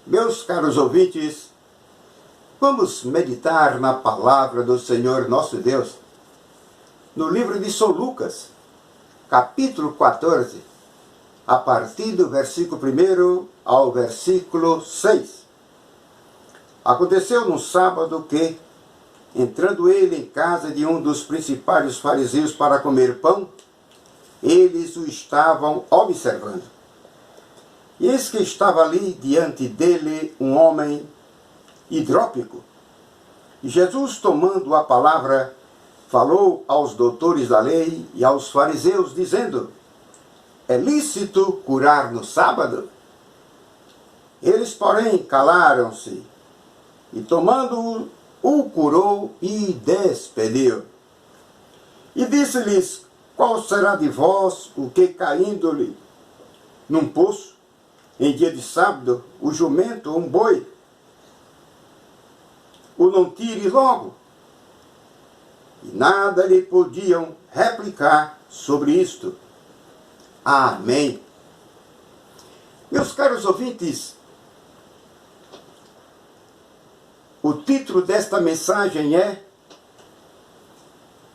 Meus caros ouvintes, vamos meditar na palavra do Senhor nosso Deus, no livro de São Lucas, capítulo 14, a partir do versículo 1 ao versículo 6. Aconteceu num sábado que, entrando ele em casa de um dos principais fariseus para comer pão, eles o estavam observando. E eis que estava ali diante dele um homem hidrópico. E Jesus, tomando a palavra, falou aos doutores da lei e aos fariseus, dizendo: é lícito curar no sábado? Eles, porém, calaram-se, e tomando-o, o curou e despediu. E disse-lhes: qual será de vós o que, caindo-lhe num poço, em dia de sábado, o jumento ou um boi, o não tire logo? E nada lhe podiam replicar sobre isto. Amém. Meus caros ouvintes, o título desta mensagem é: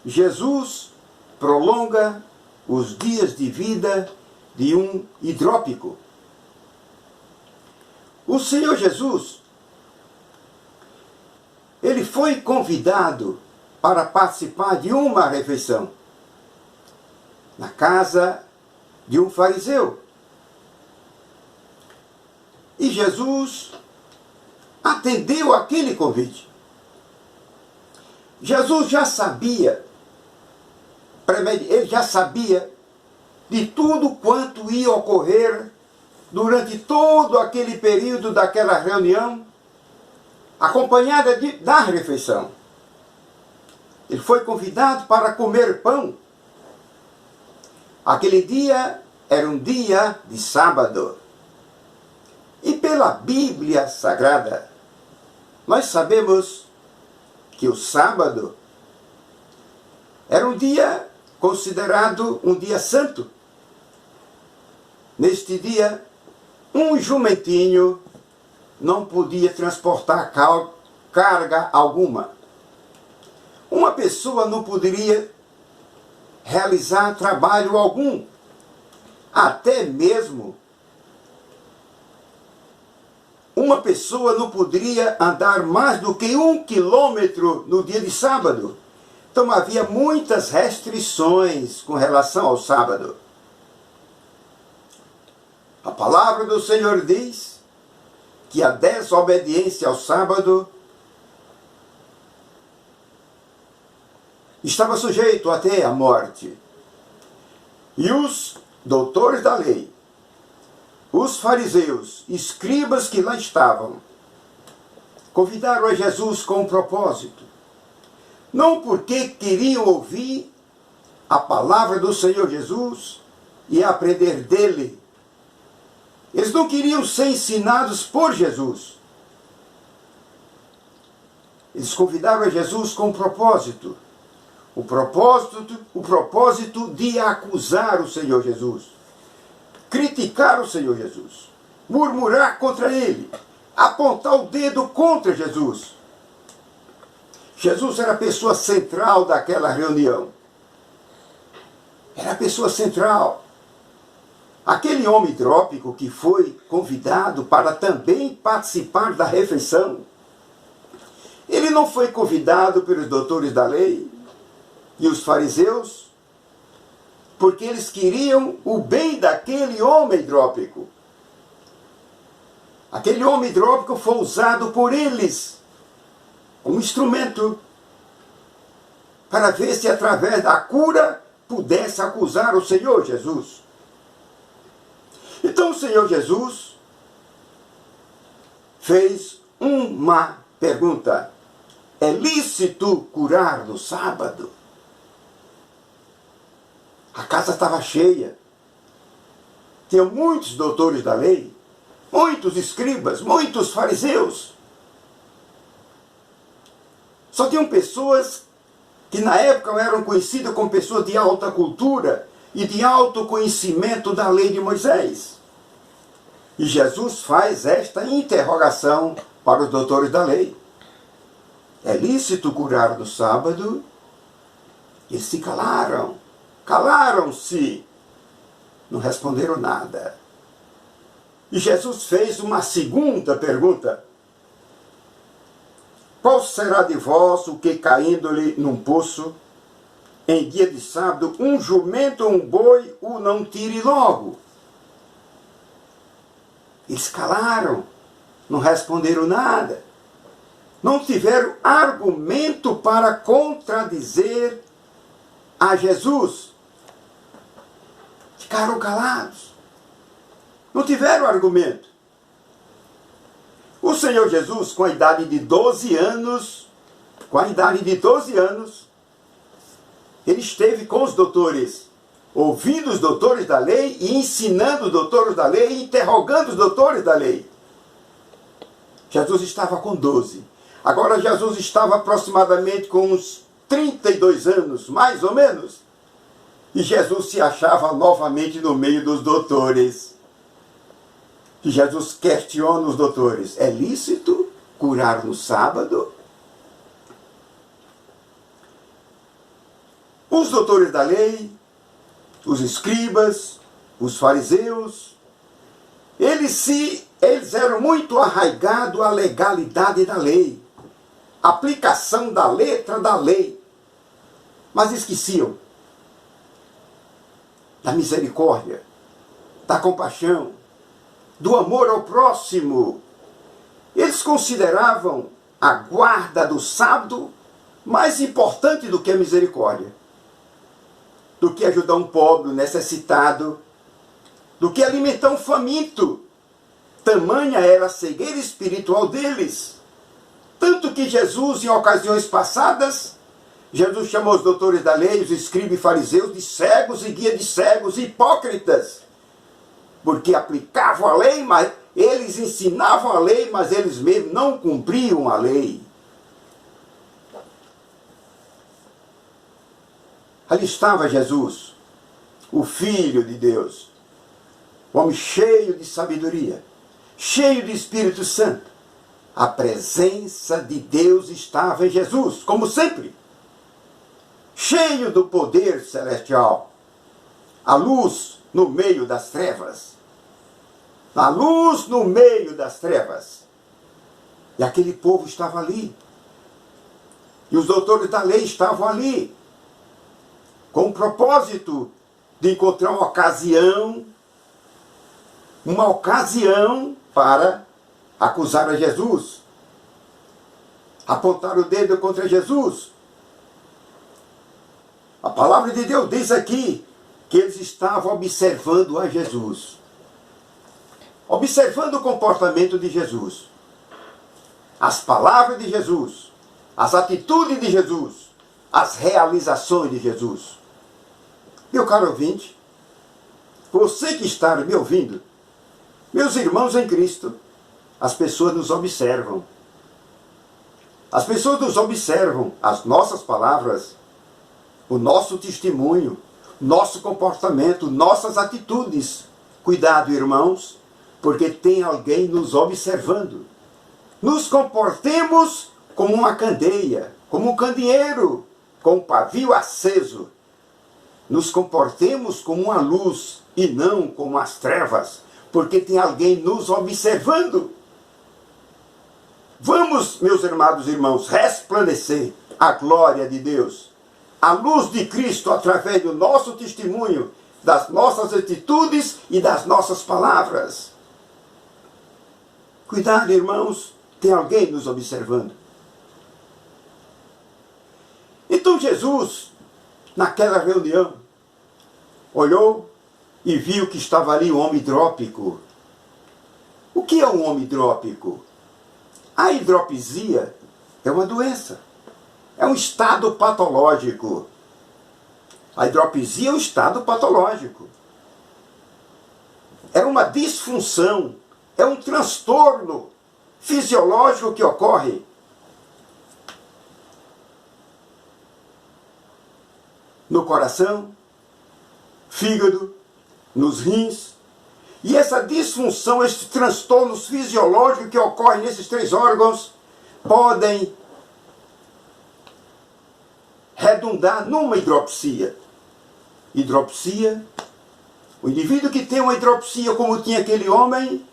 Jesus prolonga os dias de vida de um hidrópico. O Senhor Jesus, ele foi convidado para participar de uma refeição na casa de um fariseu. E Jesus atendeu aquele convite. Jesus já sabia, ele já sabia de tudo quanto ia ocorrer durante todo aquele período daquela reunião, acompanhada da refeição. Ele foi convidado para comer pão. Aquele dia era um dia de sábado. E pela Bíblia Sagrada, nós sabemos que o sábado era um dia considerado um dia santo. Neste dia, um jumentinho não podia transportar carga alguma. Uma pessoa não poderia realizar trabalho algum. Até mesmo uma pessoa não poderia andar mais do que 1 quilômetro no dia de sábado. Então havia muitas restrições com relação ao sábado. A palavra do Senhor diz que a desobediência ao sábado estava sujeito até à morte. E os doutores da lei, os fariseus, escribas que lá estavam, convidaram a Jesus com um propósito. Não porque queriam ouvir a palavra do Senhor Jesus e aprender dele. Eles não queriam ser ensinados por Jesus. Eles convidaram a Jesus com um propósito. O propósito de acusar o Senhor Jesus. Criticar o Senhor Jesus. Murmurar contra ele. Apontar o dedo contra Jesus. Jesus era a pessoa central daquela reunião. Era a pessoa central. Aquele homem hidrópico que foi convidado para também participar da refeição, ele não foi convidado pelos doutores da lei e os fariseus, porque eles queriam o bem daquele homem hidrópico. Aquele homem hidrópico foi usado por eles como instrumento para ver se através da cura pudesse acusar o Senhor Jesus. Então o Senhor Jesus fez uma pergunta: é lícito curar no sábado? A casa estava cheia. Tinha muitos doutores da lei, muitos escribas, muitos fariseus. Só tinham pessoas que na época eram conhecidas como pessoas de alta cultura e de alto conhecimento da lei de Moisés. E Jesus faz esta interrogação para os doutores da lei. É lícito curar no sábado? Eles se calaram. Calaram-se. Não responderam nada. E Jesus fez uma segunda pergunta. Qual será de vós o que, caindo-lhe num poço, em dia de sábado, um jumento ou um boi o não tire logo? Eles calaram, não responderam nada. Não tiveram argumento para contradizer a Jesus. Ficaram calados. Não tiveram argumento. O Senhor Jesus, com a idade de 12 anos, ele esteve com os doutores, ouvindo os doutores da lei e ensinando os doutores da lei e interrogando os doutores da lei. Jesus estava com 12. Agora Jesus estava aproximadamente com uns 32 anos, mais ou menos. E Jesus se achava novamente no meio dos doutores. E Jesus questiona os doutores. É lícito curar no sábado? Os doutores da lei, os escribas, os fariseus, eles eram muito arraigados à legalidade da lei, aplicação da letra da lei, mas esqueciam da misericórdia, da compaixão, do amor ao próximo. Eles consideravam a guarda do sábado mais importante do que a misericórdia, do que ajudar um pobre, um necessitado, do que alimentar um faminto. Tamanha era a cegueira espiritual deles. Tanto que Jesus, em ocasiões passadas, Jesus chamou os doutores da lei, os escribas e fariseus, de cegos e guia de cegos, hipócritas. Porque aplicavam a lei, mas eles ensinavam a lei, mas eles mesmos não cumpriam a lei. Ali estava Jesus, o Filho de Deus, o homem cheio de sabedoria, cheio de Espírito Santo. A presença de Deus estava em Jesus, como sempre, cheio do poder celestial, a luz no meio das trevas, a luz no meio das trevas. E aquele povo estava ali, e os doutores da lei estavam ali, com o propósito de encontrar uma ocasião para acusar a Jesus, apontar o dedo contra Jesus. A palavra de Deus diz aqui que eles estavam observando a Jesus, observando o comportamento de Jesus, as palavras de Jesus, as atitudes de Jesus, as realizações de Jesus. Meu caro ouvinte, você que está me ouvindo, meus irmãos em Cristo, as pessoas nos observam. As pessoas nos observam, as nossas palavras, o nosso testemunho, nosso comportamento, nossas atitudes. Cuidado, irmãos, porque tem alguém nos observando. Nos comportemos como uma candeia, como um candeeiro, com um pavio aceso. Nos comportemos como uma luz e não como as trevas, porque tem alguém nos observando. Vamos, meus amados irmãos, resplandecer a glória de Deus, a luz de Cristo através do nosso testemunho, das nossas atitudes e das nossas palavras. Cuidado, irmãos, tem alguém nos observando. Então Jesus, naquela reunião, olhou e viu que estava ali um homem hidrópico. O que é um homem hidrópico? A hidropisia é uma doença, é um estado patológico. A hidropisia é um estado patológico. É uma disfunção, é um transtorno fisiológico que ocorre. No coração, fígado, nos rins, E essa disfunção, esses transtornos fisiológicos que ocorrem nesses três órgãos, podem redundar numa hidropsia. Hidropsia, o indivíduo que tem uma hidropsia como tinha aquele homem,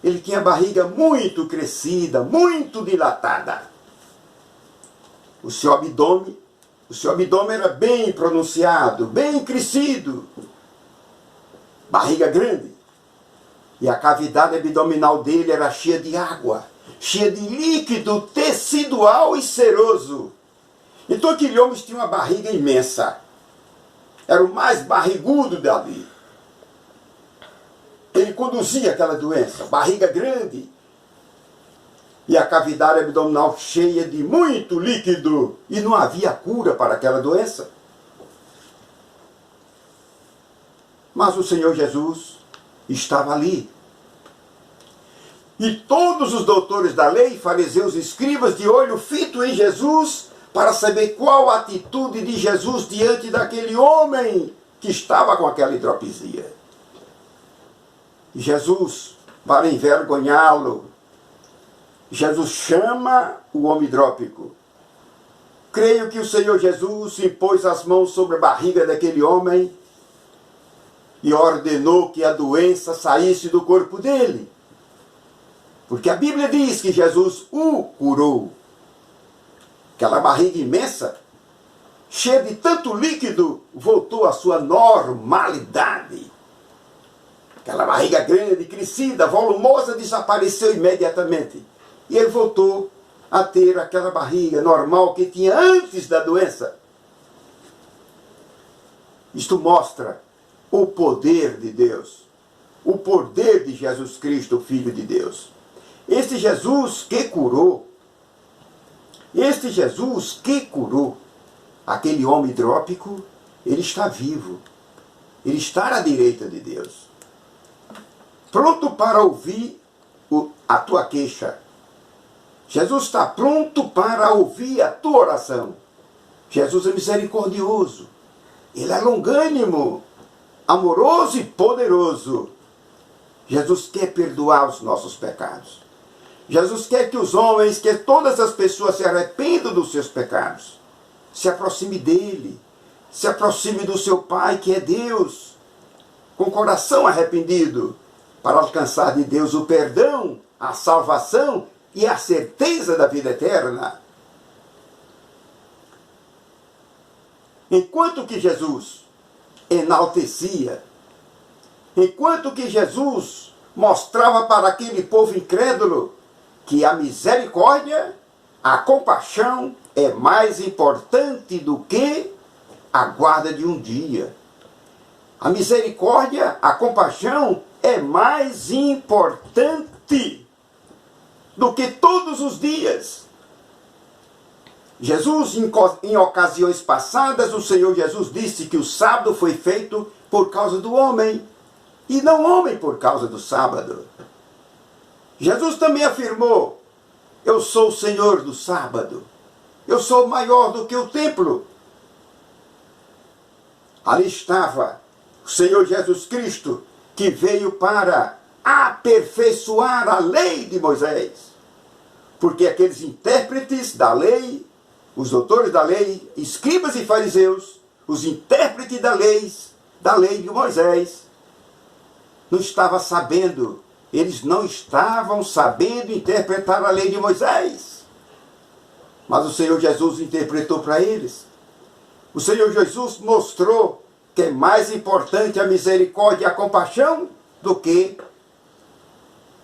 ele tinha a barriga muito crescida, muito dilatada. O seu abdômen era bem pronunciado, bem crescido. Barriga grande. E a cavidade abdominal dele era cheia de água, cheia de líquido tecidual e seroso. Então aquele homem tinha uma barriga imensa. Era o mais barrigudo dali. Ele conduzia aquela doença, barriga grande. E a cavidade abdominal cheia de muito líquido. E não havia cura para aquela doença. Mas o Senhor Jesus estava ali. E todos os doutores da lei, fariseus e escribas, de olho fito em Jesus, para saber qual a atitude de Jesus diante daquele homem que estava com aquela hidropisia. E Jesus, para envergonhá-lo, Jesus chama o homem hidrópico. Creio que o Senhor Jesus impôs as mãos sobre a barriga daquele homem e ordenou que a doença saísse do corpo dele. Porque a Bíblia diz que Jesus o curou. Aquela barriga imensa, cheia de tanto líquido, voltou à sua normalidade. Aquela barriga grande, crescida, volumosa, desapareceu imediatamente. E ele voltou a ter aquela barriga normal que tinha antes da doença. Isto mostra o poder de Deus. O poder de Jesus Cristo, o Filho de Deus. Este Jesus que curou aquele homem hidrópico, ele está vivo. Ele está à direita de Deus. Pronto para ouvir a tua queixa. Jesus está pronto para ouvir a tua oração. Jesus é misericordioso. Ele é longânimo, amoroso e poderoso. Jesus quer perdoar os nossos pecados. Jesus quer que os homens, que todas as pessoas se arrependam dos seus pecados. Se aproxime dele. Se aproxime do seu Pai, que é Deus, com coração arrependido, para alcançar de Deus o perdão, a salvação e a certeza da vida eterna. Enquanto que Jesus enaltecia, enquanto que Jesus mostrava para aquele povo incrédulo que a misericórdia, a compaixão é mais importante do que a guarda de um dia. A misericórdia, a compaixão é mais importante do que todos os dias. Jesus, em ocasiões passadas, o Senhor Jesus disse que o sábado foi feito por causa do homem, e não o homem por causa do sábado. Jesus também afirmou: eu sou o Senhor do sábado. Eu sou maior do que o templo. Ali estava o Senhor Jesus Cristo, que veio para aperfeiçoar a lei de Moisés. Porque aqueles intérpretes da lei, os doutores da lei, escribas e fariseus, os intérpretes da lei de Moisés, não estavam sabendo. Eles não estavam sabendo interpretar a lei de Moisés. Mas o Senhor Jesus interpretou para eles. O Senhor Jesus mostrou que é mais importante a misericórdia e a compaixão do que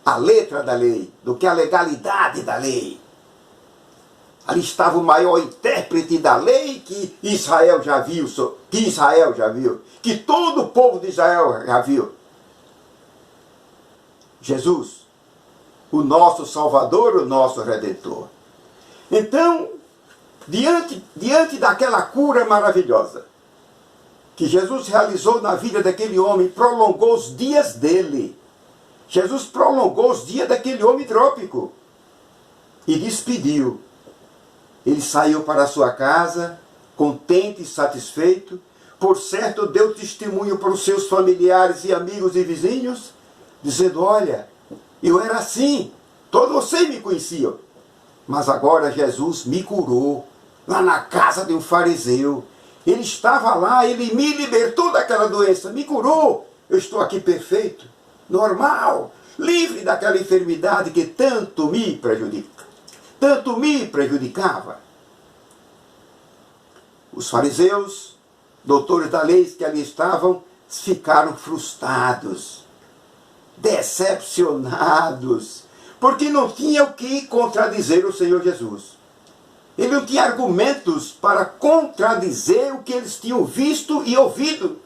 a letra da lei, do que a legalidade da lei. Ali estava o maior intérprete da lei que Israel já viu, que todo o povo de Israel já viu. Jesus, o nosso Salvador, o nosso Redentor. Então, diante daquela cura maravilhosa que Jesus realizou na vida daquele homem, prolongou os dias dele. Jesus prolongou os dias daquele homem hidrópico e despediu. Ele saiu para a sua casa, contente e satisfeito. Por certo, deu testemunho para os seus familiares e amigos e vizinhos dizendo, olha, eu era assim, todos vocês me conheciam, mas agora Jesus me curou, lá na casa de um fariseu. Ele estava lá, ele me libertou daquela doença, me curou. Eu estou aqui perfeito, normal, livre daquela enfermidade que tanto me prejudicava. Os fariseus, doutores da lei que ali estavam, ficaram frustrados, decepcionados, porque não tinha o que contradizer o Senhor Jesus. Ele não tinha argumentos para contradizer o que eles tinham visto e ouvido.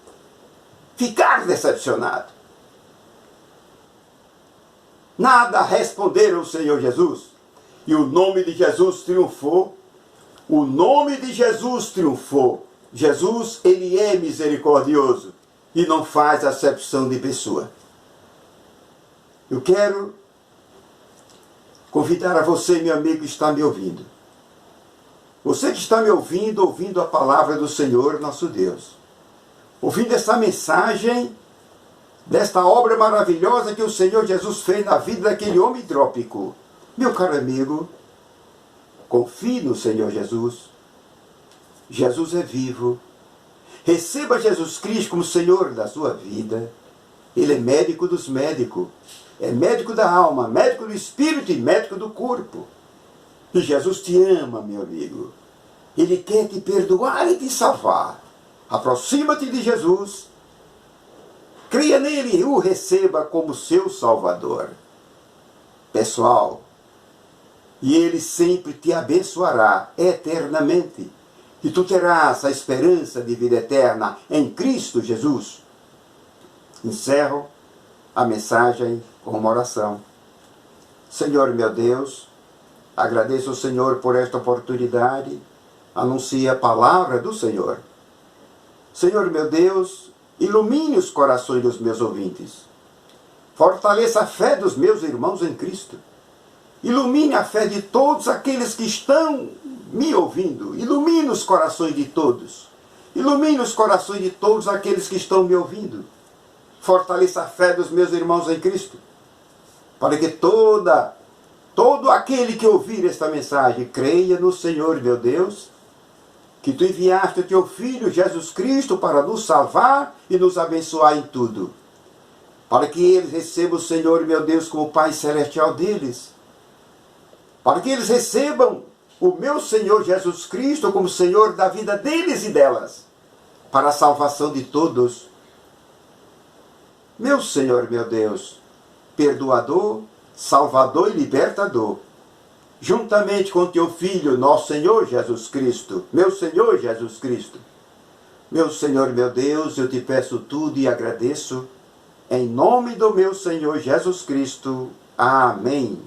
Ficaram decepcionados. Nada responderam ao Senhor Jesus. E o nome de Jesus triunfou. O nome de Jesus triunfou. Jesus, ele é misericordioso e não faz acepção de pessoa. Eu quero convidar a você, meu amigo, que está me ouvindo. Você que está me ouvindo, ouvindo a palavra do Senhor nosso Deus. Ouvindo essa mensagem, desta obra maravilhosa que o Senhor Jesus fez na vida daquele homem hidrópico. Meu caro amigo, confie no Senhor Jesus. Jesus é vivo. Receba Jesus Cristo como Senhor da sua vida. Ele é médico dos médicos. É médico da alma, médico do espírito e médico do corpo. E Jesus te ama, meu amigo. Ele quer te perdoar e te salvar. Aproxima-te de Jesus. Creia nele e o receba como seu Salvador. Pessoal, e ele sempre te abençoará eternamente. E tu terás a esperança de vida eterna em Cristo Jesus. Encerro a mensagem com uma oração. Senhor meu Deus, agradeço ao Senhor por esta oportunidade. Anuncie a palavra do Senhor. Senhor meu Deus, ilumine os corações dos meus ouvintes. Fortaleça a fé dos meus irmãos em Cristo. Ilumine a fé de todos aqueles que estão me ouvindo. Ilumine os corações de todos. Ilumine os corações de todos aqueles que estão me ouvindo. Fortaleça a fé dos meus irmãos em Cristo. Para que todo aquele que ouvir esta mensagem creia no Senhor, meu Deus, que tu enviaste o teu Filho Jesus Cristo para nos salvar e nos abençoar em tudo. Para que eles recebam o Senhor, meu Deus, como Pai Celestial deles. Para que eles recebam o meu Senhor Jesus Cristo como Senhor da vida deles e delas. Para a salvação de todos. Meu Senhor, meu Deus, perdoador, salvador e libertador. Juntamente com teu Filho, nosso Senhor Jesus Cristo. Meu Senhor Jesus Cristo. Meu Senhor, meu Deus, eu te peço tudo e agradeço. Em nome do meu Senhor Jesus Cristo. Amém.